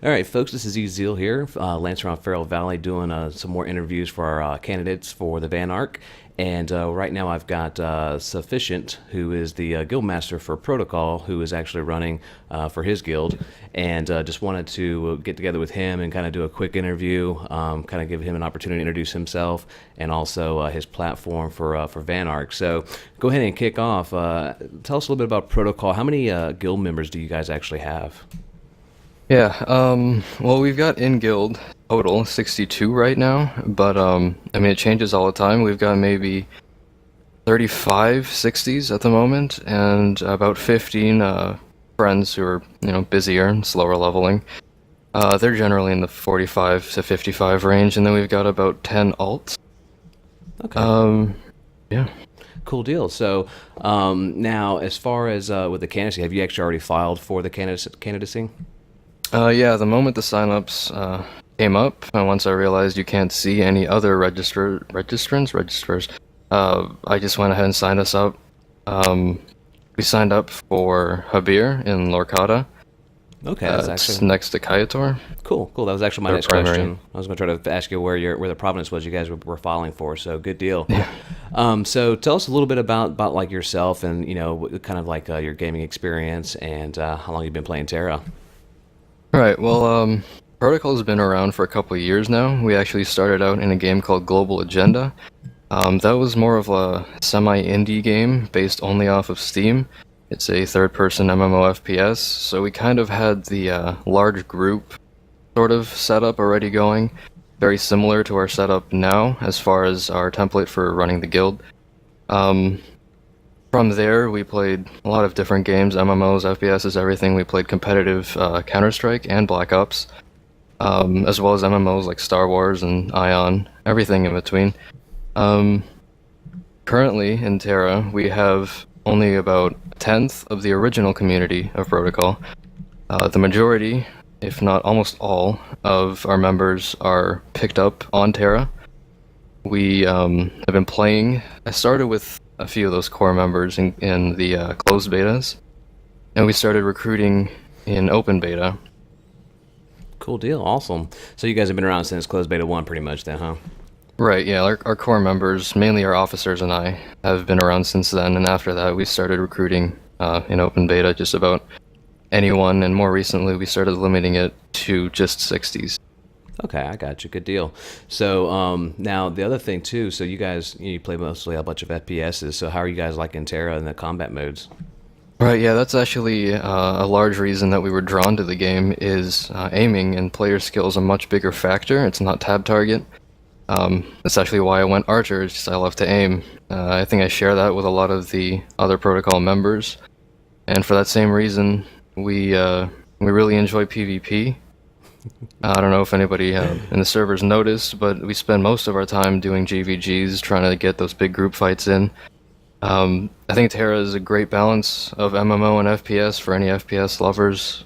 All right, folks, this is Eziel here, Lancer on Farrell Valley, doing some more interviews for our candidates for the Vanarch. And right now I've got Sufficient, who is the guild master for Protocol, who is actually running for his guild. And just wanted to get together with him and kind of do a quick interview, kind of give him an opportunity to introduce himself and also his platform for Vanarch. So go ahead and kick off. Tell us a little bit about Protocol. How many guild members do you guys actually have? Yeah, well, we've got in guild total 62 right now, but I mean, it changes all the time. We've got maybe 35 60s at the moment, and about 15 friends who are, busier and slower leveling. They're generally in the 45 to 55 range, and then we've got about 10 alts. Okay. Yeah. Cool deal. So now, as far as with the candidacy, have you actually already filed for the candidacy? Yeah, the moment the signups came up, and once I realized you can't see any other registrars, I just went ahead and signed us up. We signed up for Habir in Lorcata. Okay, that's It's actually next to Kayator. cool. Cool. That was actually my Their next primary. question. I was going to try to ask you where the province was you guys were filing for. So good deal. Yeah. So tell us a little bit about like yourself and kind of like your gaming experience and how long you've been playing Terra. Right, well, Protocol's been around for a couple of years now. We actually started out in a game called Global Agenda. That was more of a semi-indie game based only off of Steam. It's a third-person MMO FPS, so we kind of had the large group sort of setup already going, very similar to our setup now as far as our template for running the guild. From there, we played a lot of different games, MMOs, FPSs, everything. We played competitive Counter-Strike and Black Ops, as well as MMOs like Star Wars and Ion, everything in between. Currently, in Terra, we have only about a tenth of the original community of Protocol. The majority, if not almost all, of our members are picked up on Terra. We have been playing. I started with a few of those core members in the closed betas, and we started recruiting in open beta. Cool deal. Awesome. So you guys have been around since closed beta 1 pretty much then, huh? Right, yeah, our core members, mainly our officers and I, have been around since then, and after that we started recruiting in open beta just about anyone, and more recently we started limiting it to just 60s. Okay, I got you. Good deal. So now the other thing too. So you guys you play mostly a bunch of FPSs. So how are you guys like in Terra in the combat modes? Right, yeah, that's actually a large reason that we were drawn to the game is aiming and player skill is a much bigger factor. It's not tab target. That's actually why I went Archer, it's just I love to aim. I think I share that with a lot of the other Protocol members. And for that same reason, we really enjoy PvP. I don't know if anybody in the servers noticed, but we spend most of our time doing GVGs, trying to get those big group fights in. I think Terra is a great balance of MMO and FPS for any FPS lovers.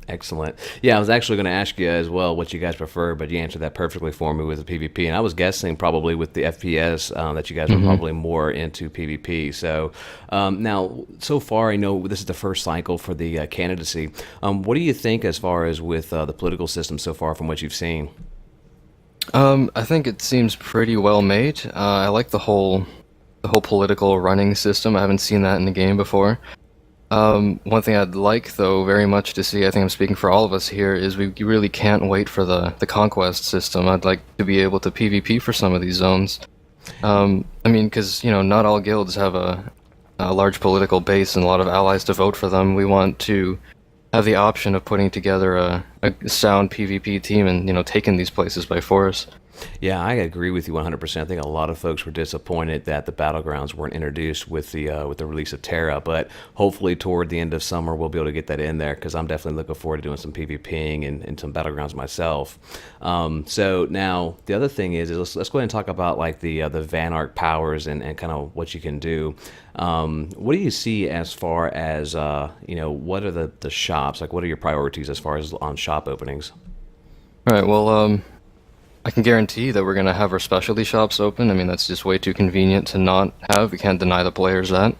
Excellent. Yeah, I was actually going to ask you as well what you guys prefer, but you answered that perfectly for me with the PvP. And I was guessing probably with the FPS that you guys were probably more into PvP. So now, so far, I know this is the first cycle for the candidacy. What do you think as far as with the political system so far from what you've seen? I think it seems pretty well made. I like the whole political running system. I haven't seen that in the game before. One thing I'd like, though, very much to see, I think I'm speaking for all of us here, is we really can't wait for the conquest system. I'd like to be able to PvP for some of these zones. I mean, because, not all guilds have a large political base and a lot of allies to vote for them. We want to have the option of putting together a sound PvP team and, taking these places by force. Yeah, I agree with you 100%. I think a lot of folks were disappointed that the battlegrounds weren't introduced with the release of Terra, but hopefully toward the end of summer we'll be able to get that in there because I'm definitely looking forward to doing some PvPing and some battlegrounds myself. So now the other thing is let's go ahead and talk about like the Vanarch powers and kind of what you can do. What do you see as far as what are the shops? Like what are your priorities as far as on shop openings? All right, well, I can guarantee that we're going to have our specialty shops open. I mean, that's just way too convenient to not have. We can't deny the players that.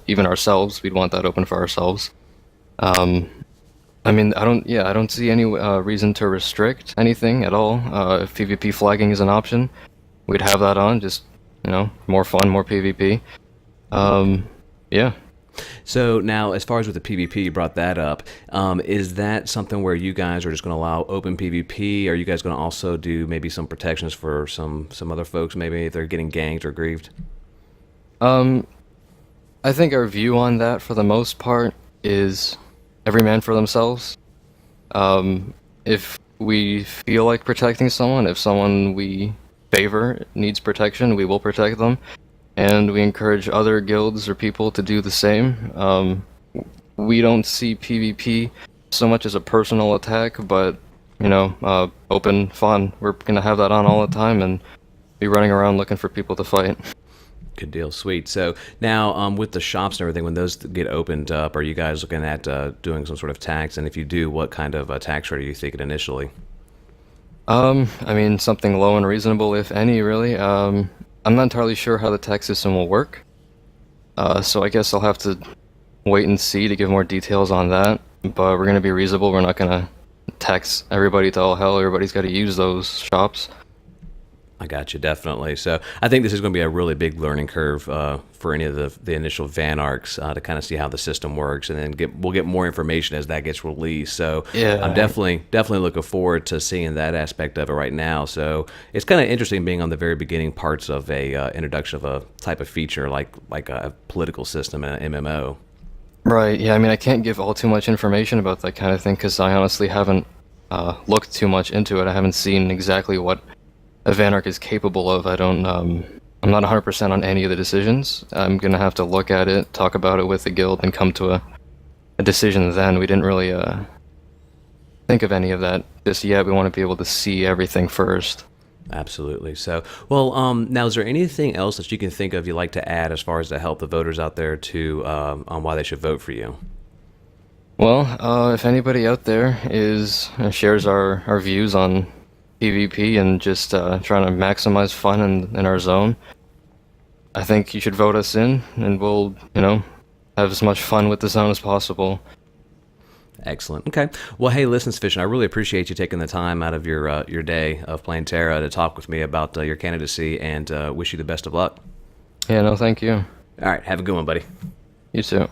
Even ourselves, we'd want that open for ourselves. I mean, I don't see any reason to restrict anything at all. If PvP flagging is an option, we'd have that on. Just, more fun, more PvP. Yeah. So now, as far as with the PvP, you brought that up. Is that something where you guys are just going to allow open PvP? Are you guys going to also do maybe some protections for some other folks, maybe if they're getting ganked or grieved? Um, I think our view on that, for the most part, is every man for themselves. If we feel like protecting someone, if someone we favor needs protection, we will protect them, and we encourage other guilds or people to do the same. We don't see PvP so much as a personal attack, but open fun. We're gonna have that on all the time and be running around looking for people to fight. Good deal, sweet. So now, with the shops and everything, when those get opened up, are you guys looking at doing some sort of tax? And if you do, what kind of tax rate are you thinking initially? I mean, something low and reasonable, if any, really. I'm not entirely sure how the tax system will work, so I guess I'll have to wait and see to give more details on that. But we're gonna be reasonable. We're not gonna tax everybody to all hell. Everybody's got to use those shops. I got you, definitely. So I think this is going to be a really big learning curve for any of the initial Vanarchs to kind of see how the system works, and then we'll get more information as that gets released. So Yeah. I'm definitely looking forward to seeing that aspect of it right now. So it's kind of interesting being on the very beginning parts of a introduction of a type of feature like a political system in an MMO. Right. Yeah. I mean, I can't give all too much information about that kind of thing because I honestly haven't looked too much into it. I haven't seen exactly what a Vanarch is capable of. I'm not 100% on any of the decisions. I'm gonna have to look at it, talk about it with the guild, and come to a decision then. We didn't really think of any of that just yet. We want to be able to see everything first. Absolutely. So, well, now is there anything else that you can think of you'd like to add as far as to help the voters out there to on why they should vote for you? Well, if anybody out there is shares our views on PvP and just trying to maximize fun in our zone, I think you should vote us in, and we'll, have as much fun with the zone as possible. Excellent. Okay. Well, hey, listen, Sufficient. I really appreciate you taking the time out of your day of playing Terra to talk with me about your candidacy, and wish you the best of luck. Yeah, no, thank you. All right. Have a good one, buddy. You too.